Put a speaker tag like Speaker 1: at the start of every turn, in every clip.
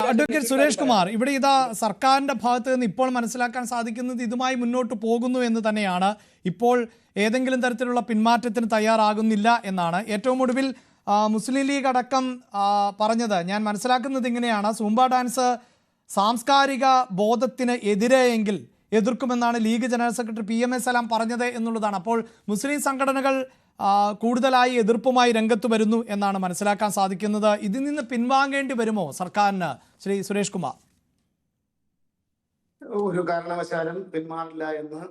Speaker 1: Advocate Suresh Kumar, ഇവിടെ ഇതാ സർക്കാരിന്റെ ഭാഗത്ത് നിന്ന് ഇപ്പോൾ മനസ്സിലാക്കാൻ സാധിക്കുന്നത് ഇതുമായി മുന്നോട്ട് പോകുന്നു എന്ന് തന്നെയാണ്. ഇപ്പോൾ ഏതെങ്കിലും തരത്തിലുള്ള പിന്മാറ്റത്തിന് തയ്യാറാകുന്നില്ല എന്നാണ്. ഏറ്റവും ഒടുവിൽ മുസ്ലിം ലീഗ് അടക്കം പറഞ്ഞത് ഞാൻ മനസ്സിലാക്കുന്നത് ഇങ്ങനെയാണ്: സൂംബ ഡാൻസ് സാംസ്കാരിക ബോധത്തിന് എതിരെയെങ്കിൽ എതിർക്കുമെന്നാണ് league general secretary PM A Salam പറഞ്ഞത് എന്നുള്ളതാണ്. അപ്പോൾ മുസ്ലിം സംഘടനകൾ കൂടുതലായി എതിർപ്പുമായി രംഗത്ത് വരുന്നു എന്നാണ് മനസ്സിലാക്കാൻ സാധിക്കുന്നത്. ഇതിൽ നിന്ന് പിൻവാങ്ങേണ്ടി വരുമോ സർക്കാരിന്, ശ്രീ സുരേഷ് കുമാർ?
Speaker 2: ഒരു കാരണവശാലും പിന്മാറില്ല എന്ന്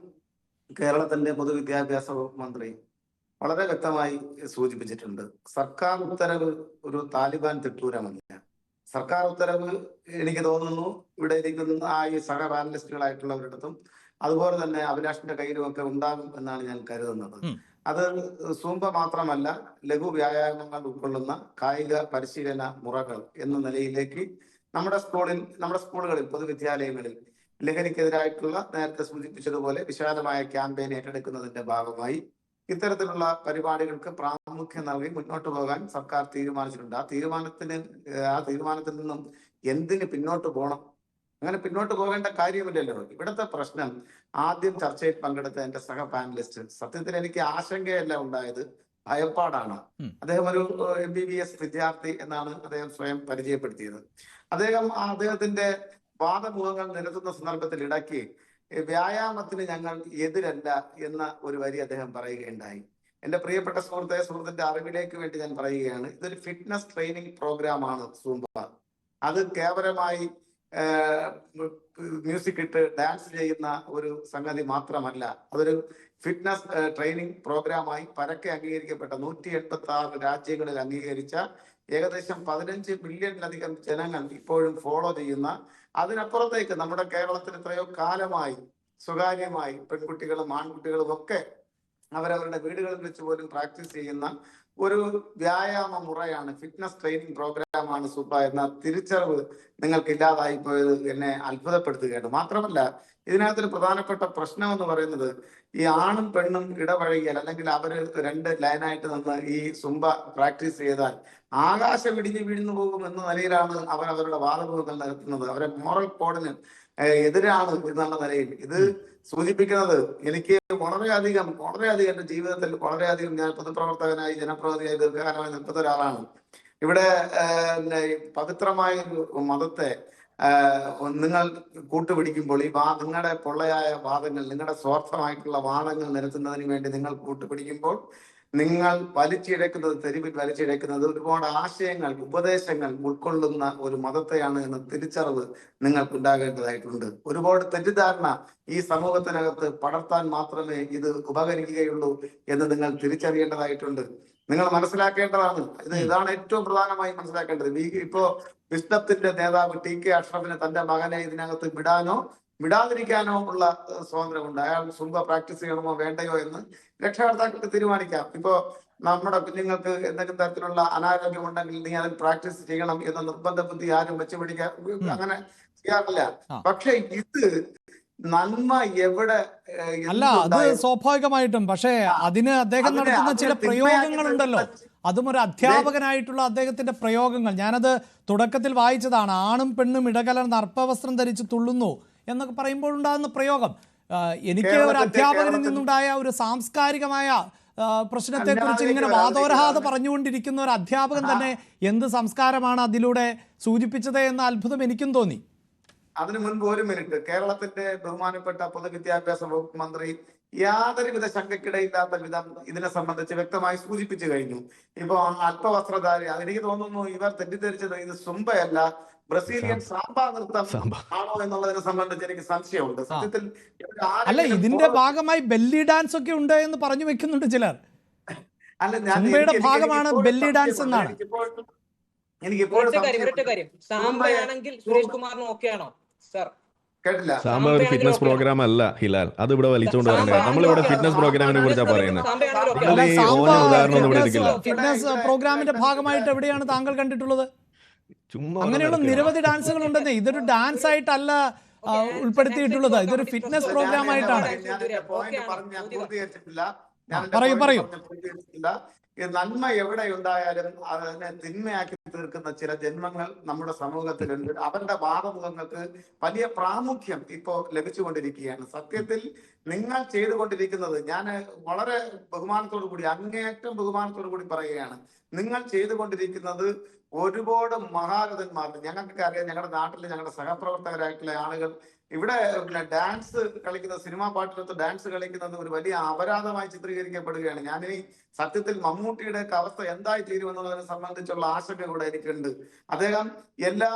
Speaker 2: കേരളത്തിന്റെ പൊതുവിദ്യാഭ്യാസ വകുപ്പ് മന്ത്രി വളരെ വ്യക്തമായി സൂചിപ്പിച്ചിട്ടുണ്ട്. സർക്കാർ ഉത്തരവ് ഒരു താലിബാൻ തിട്ടൂരമല്ല. സർക്കാർ ഉത്തരവ് എനിക്ക് തോന്നുന്നു ഇവിടെ ഇരിക്കുന്ന ഈ സഹ പാനലിസ്റ്റുകളായിട്ടുള്ളവരിടത്തും അതുപോലെ തന്നെ അഭിലാഷിന്റെ കയ്യിലുമൊക്കെ ഉണ്ടാകും എന്നാണ് ഞാൻ കരുതുന്നത്. അത് സൂംബ മാത്രമല്ല, ലഘു വ്യായാമങ്ങൾ ഉൾക്കൊള്ളുന്ന കായിക പരിശീലന മുറകൾ എന്ന നിലയിലേക്ക് നമ്മുടെ സ്കൂളുകളിൽ പൊതുവിദ്യാലയങ്ങളിൽ ലഹരിക്കെതിരായിട്ടുള്ള നേരത്തെ സൂചിപ്പിച്ചതുപോലെ വിശാലമായ ക്യാമ്പയിൻ ഏറ്റെടുക്കുന്നതിന്റെ ഭാഗമായി ഇത്തരത്തിലുള്ള പരിപാടികൾക്ക് പ്രാമുഖ്യം നൽകി മുന്നോട്ട് പോകാൻ സർക്കാർ തീരുമാനിച്ചിട്ടുണ്ട്. ആ തീരുമാനത്തിൽ നിന്നും എന്തിന് പിന്നോട്ട് പോകണം? അങ്ങനെ പിന്നോട്ട് പോകേണ്ട കാര്യമില്ലല്ലോ. ഇവിടുത്തെ പ്രശ്നം ആദ്യം ചർച്ചയിൽ പങ്കെടുത്ത എന്റെ സഹ പാനലിസ്റ്റ്, സത്യത്തിൽ എനിക്ക് ആശങ്കയല്ല ഉണ്ടായത്, ഭയപ്പാടാണ്. അദ്ദേഹം ഒരു MBBS വിദ്യാർത്ഥി എന്നാണ് അദ്ദേഹം സ്വയം പരിചയപ്പെടുത്തിയത്. അദ്ദേഹത്തിന്റെ വാദമുഖങ്ങൾ നിരത്തുന്ന സന്ദർഭത്തിൽ ഇടയ്ക്ക് വ്യായാമത്തിന് ഞങ്ങൾ എതിരല്ല എന്ന ഒരു വരി അദ്ദേഹം പറയുകയുണ്ടായി. എന്റെ പ്രിയപ്പെട്ട സുഹൃത്തിന്റെ അറിവിലേക്ക് വേണ്ടി ഞാൻ പറയുകയാണ്, ഇതൊരു ഫിറ്റ്നസ് ട്രെയിനിങ് പ്രോഗ്രാമാണ് സൂംബ. അത് കേവലമായി മ്യൂസിക് ഇട്ട് ഡാൻസ് ചെയ്യുന്ന ഒരു സംഗതി മാത്രമല്ല, അതൊരു ഫിറ്റ്നസ് ട്രെയിനിങ് പ്രോഗ്രാമായി പരക്കെ അംഗീകരിക്കപ്പെട്ട 186 രാജ്യങ്ങളിൽ അംഗീകരിച്ച ഏകദേശം 15 മില്യണിലധികം ജനങ്ങൾ ഇപ്പോഴും ഫോളോ ചെയ്യുന്ന, അതിനപ്പുറത്തേക്ക് നമ്മുടെ കേരളത്തിൽ എത്രയോ കാലമായി സ്വകാര്യമായി പെൺകുട്ടികളും ആൺകുട്ടികളും ഒക്കെ അവരവരുടെ വീടുകളിൽ വെച്ച് പോലും പ്രാക്ടീസ് ചെയ്യുന്ന ഒരു വ്യായാമ മുറയാണ്, ഫിറ്റ്നസ് ട്രെയിനിങ് പ്രോഗ്രാമാണ് സൂംബ എന്ന തിരിച്ചറിവ് നിങ്ങൾക്ക് ഇല്ലാതായി പോയത് എന്നെ അത്ഭുതപ്പെടുത്തുകയാണ്. മാത്രമല്ല, ഇതിനകത്തൊരു പ്രധാനപ്പെട്ട പ്രശ്നം എന്ന് പറയുന്നത്, ഈ ആണും പെണ്ണും ഇടപഴകിയാൽ അല്ലെങ്കിൽ അവര് 2 ലൈനായിട്ട് നിന്ന് ഈ സൂംബ പ്രാക്ടീസ് ചെയ്താൽ ആകാശം ഇടിഞ്ഞു വീഴ്ന്നു പോകും എന്ന നിലയിലാണ് അവരുടെ വാദമുഖങ്ങൾ നടത്തുന്നത്. അവരെ മോറൽ കോഡിന് എതിരാണ് എന്നുള്ള നിലയിൽ ഇത് സൂചിപ്പിക്കുന്നത്. എനിക്ക് വളരെയധികം എന്റെ ജീവിതത്തിൽ വളരെയധികം, ഞാൻ പൊതുപ്രവർത്തകനായി ജനപ്രതിനിധിയായി ദീർഘകാലമായി നിൽക്കുന്ന ഒരാളാണ്. ഇവിടെ പവിത്രമായ മതത്തെ നിങ്ങൾ കൂട്ടുപിടിക്കുമ്പോൾ ഈ നിങ്ങളുടെ പൊള്ളയായ വാദങ്ങൾ, നിങ്ങളുടെ സ്വാർത്ഥമായിട്ടുള്ള വാദങ്ങൾ നിരത്തുന്നതിന് വേണ്ടി നിങ്ങൾ കൂട്ടുപിടിക്കുമ്പോൾ നിങ്ങൾ തെരുവിൽ വലിച്ചിഴക്കുന്നത് ഒരുപാട് ആശയങ്ങൾ, ഉപദേശങ്ങൾ ഉൾക്കൊള്ളുന്ന ഒരു മതത്തെയാണ് എന്ന തിരിച്ചറിവ് നിങ്ങൾക്ക് ഉണ്ടാകേണ്ടതായിട്ടുണ്ട്. ഒരുപാട് തെറ്റിദ്ധാരണ ഈ സമൂഹത്തിനകത്ത് പടർത്താൻ മാത്രമേ ഇത് ഉപകരിക്കുകയുള്ളൂ എന്ന് നിങ്ങൾ തിരിച്ചറിയേണ്ടതായിട്ടുണ്ട്. നിങ്ങൾ മനസ്സിലാക്കേണ്ടതാണ്. ഇതാണ് ഏറ്റവും പ്രധാനമായി മനസ്സിലാക്കേണ്ടത്. ഇപ്പോ വിസ്ഡത്തിന്റെ നേതാവ് TK അഷ്റഫിന് തന്റെ മകനെ ഇതിനകത്ത് വിടാതിരിക്കാനോ ഉള്ള സ്വാതന്ത്ര്യമുണ്ട്. അയാൾ സൂംബ പ്രാക്ടീസ് ചെയ്യണമോ വേണ്ടയോ എന്ന് രക്ഷകർത്താക്കൾക്ക് തീരുമാനിക്കാം. ഇപ്പോ നമ്മുടെ കുഞ്ഞുങ്ങൾക്ക് എന്തെങ്കിലും തരത്തിലുള്ള അനാരോഗ്യം ഉണ്ടെങ്കിൽ നീ അതിൽ പ്രാക്ടീസ് ചെയ്യണം എന്ന നിർബന്ധ ബുദ്ധി ആരും വെച്ചുപിടിക്കാൻ അങ്ങനെ ചെയ്യാറില്ല. പക്ഷെ ഇത് നന്മ എവിടെ
Speaker 1: അല്ല, അത് സ്വാഭാവികമായിട്ടും. പക്ഷേ അതിന് അദ്ദേഹം നടത്തുന്ന ചില പ്രയോഗങ്ങളുണ്ടല്ലോ, അതും ഒരു അധ്യാപകനായിട്ടുള്ള അദ്ദേഹത്തിന്റെ പ്രയോഗങ്ങൾ. ഞാനത് തുടക്കത്തിൽ വായിച്ചതാണ്. ആണും പെണ്ണും ഇടകലർന്ന് അർപ്പവസ്ത്രം ധരിച്ച് തുള്ളുന്നു എന്നൊക്കെ പറയുമ്പോൾ ഉണ്ടാകുന്ന പ്രയോഗം, എനിക്ക് ഒരു അധ്യാപകനിൽ നിന്നുണ്ടായ ഒരു സാംസ്കാരികമായ പ്രശ്നത്തെ കുറിച്ച് ഇങ്ങനെ വാദോരഹാതെ പറഞ്ഞുകൊണ്ടിരിക്കുന്ന ഒരു അധ്യാപകൻ തന്നെ എന്ത് സംസ്കാരമാണ് അതിലൂടെ സൂചിപ്പിച്ചത് എന്ന അത്ഭുതം എനിക്കും തോന്നി.
Speaker 2: അതിനു മുൻപ് ഒരു മിനിറ്റ്, കേരളത്തിന്റെ ബഹുമാനപ്പെട്ട പൊതുവിദ്യാഭ്യാസ വകുപ്പ് മന്ത്രി യാതൊരുവിധ ശങ്കയ്ക്കിടയില്ലാത്ത വിധം ഇതിനെ സംബന്ധിച്ച് വ്യക്തമായി സൂചിപ്പിച്ചു കഴിഞ്ഞു. ഇപ്പൊ അല്പവസ്ത്രധാരി, എനിക്ക് തോന്നുന്നു ഇവർ തെറ്റിദ്ധരിച്ചത് ഇത് സുംബയല്ല, ബ്രസീലിയൻ സാമ്പാ നൃത്തം ആണോ എന്നുള്ളതിനെ സംബന്ധിച്ച് എനിക്ക് സംശയമുണ്ട്. സത്യത്തിൽ
Speaker 1: അല്ല, ഇതിന്റെ ഭാഗമായി ബെല്ലി ഡാൻസ് ഒക്കെ ഉണ്ട് എന്ന് പറഞ്ഞു വെക്കുന്നുണ്ട് ചിലർ. സുംബയുടെ ഭാഗമാണ് ബെല്ലി ഡാൻസ് എന്നാണ്.
Speaker 3: സാമ്പ ഒരു ഫിറ്റ്നസ് പ്രോഗ്രാം അല്ല ഹിലാൽ, അത് ഇവിടെ വലിച്ചുകൊണ്ട് വരണ്ടേ. നമ്മളിവിടെ ഫിറ്റ്നസ് പ്രോഗ്രാമിനെ കുറിച്ചാണ് പറയുന്നത്.
Speaker 1: ഫിറ്റ്നസ് പ്രോഗ്രാമിന്റെ ഭാഗമായിട്ട് എവിടെയാണ് താങ്കൾ കണ്ടിട്ടുള്ളത്? അങ്ങനെയുള്ള നിരവധി ഡാൻസുകൾ ഉണ്ടെന്നേ. ഇതൊരു ഡാൻസ് ആയിട്ടല്ല ഉൾപ്പെടുത്തിയിട്ടുള്ളത്, ഇതൊരു ഫിറ്റ്നസ് പ്രോഗ്രാം ആയിട്ടാണ്. പറയൂ.
Speaker 2: ഈ നന്മ എവിടെ ഉണ്ടായാലും അതിനെ തിന്മയാക്കി തീർക്കുന്ന ചില ജന്മങ്ങൾ നമ്മുടെ സമൂഹത്തിലുണ്ട്. അവരുടെ വാദമുഖങ്ങൾക്ക് വലിയ പ്രാമുഖ്യം ഇപ്പോ ലഭിച്ചുകൊണ്ടിരിക്കുകയാണ്. സത്യത്തിൽ നിങ്ങൾ ചെയ്തുകൊണ്ടിരിക്കുന്നത്, ഞാൻ വളരെ ബഹുമാനത്തോടു കൂടി, അങ്ങേയറ്റം ബഹുമാനത്തോടു കൂടി പറയുകയാണ്, നിങ്ങൾ ചെയ്തുകൊണ്ടിരിക്കുന്നത് ഒരുപാട് മഹാരഥന്മാർ, ഞങ്ങൾക്കൊക്കെ അറിയാം, ഞങ്ങളുടെ നാട്ടിലെ ഞങ്ങളുടെ സഹപ്രവർത്തകരായിട്ടുള്ള ആളുകൾ ഇവിടെ ഡാൻസ് കളിക്കുന്ന, സിനിമാ പാട്ടിനകത്ത് ഡാൻസ് കളിക്കുന്നത് ഒരു വലിയ അപരാധമായി ചിത്രീകരിക്കപ്പെടുകയാണ്. ഞാനിനി സത്യത്തിൽ മമ്മൂട്ടിയുടെ ഒക്കെ അവസ്ഥ എന്തായി തീരുമെന്നുള്ളതിനെ സംബന്ധിച്ചുള്ള ആശങ്ക കൂടെ എനിക്കുണ്ട്. അദ്ദേഹം എല്ലാ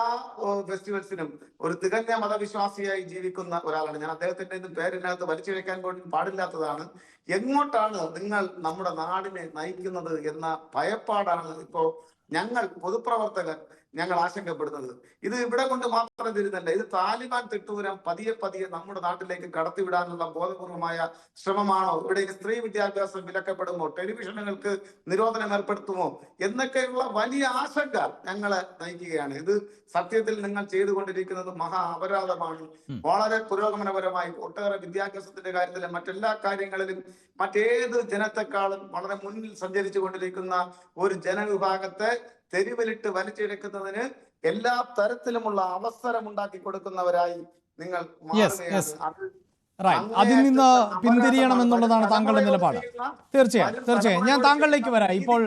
Speaker 2: ഫെസ്റ്റിവൽസിനും ഒരു തികഞ്ഞ മതവിശ്വാസിയായി ജീവിക്കുന്ന ഒരാളാണ്. ഞാൻ അദ്ദേഹത്തിന്റെ ഇന്ന് പേരിനകത്ത് വലിച്ചിഴക്കാൻ പോലും പാടില്ലാത്തതാണ്. എങ്ങോട്ടാണ് നിങ്ങൾ നമ്മുടെ നാടിനെ നയിക്കുന്നത് എന്ന ഭയപ്പാടാണ് ഇപ്പോ ഞങ്ങൾ പൊതുപ്രവർത്തകർ ഞങ്ങൾ ആശങ്കപ്പെടുന്നത്. ഇത് ഇവിടെ കൊണ്ട് മാത്രം തീരുന്നില്ല. ഇത് താലിബാൻ തിട്ടൂരം പതിയെ പതിയെ നമ്മുടെ നാട്ടിലേക്ക് കടത്തിവിടാനുള്ള ബോധപൂർവമായ ശ്രമമാണോ? ഇവിടെ സ്ത്രീ വിദ്യാഭ്യാസം വിലക്കപ്പെടുമോ? ടെലിവിഷനുകൾക്ക് നിരോധനം ഏർപ്പെടുത്തുമോ എന്നൊക്കെയുള്ള വലിയ ആശങ്ക ഞങ്ങളെ നയിക്കുകയാണ്. ഇത് സത്യത്തിൽ നിങ്ങൾ ചെയ്തുകൊണ്ടിരിക്കുന്നത് മഹാ അപരാധമാണ്. വളരെ പുരോഗമനപരമായി ഒട്ടേറെ വിദ്യാഭ്യാസത്തിന്റെ കാര്യത്തിലും മറ്റെല്ലാ കാര്യങ്ങളിലും മറ്റേത് ജനത്തെക്കാളും വളരെ മുന്നിൽ സഞ്ചരിച്ചു കൊണ്ടിരിക്കുന്ന ഒരു ജനവിഭാഗത്തെ തെരുവിലിട്ട് വലിച്ചിഴക്കുന്നതിന് എല്ലാ തരത്തിലുമുള്ള അവസരം ഉണ്ടാക്കി കൊടുക്കുന്നവരായി നിങ്ങൾ മാറുകയാണ്.
Speaker 1: അതിൽ നിന്ന് പിന്തിരിയണം എന്നുള്ളതാണ് താങ്കളുടെ നിലപാട്. തീർച്ചയായും ഞാൻ താങ്കളിലേക്ക് വരാം. ഇപ്പോൾ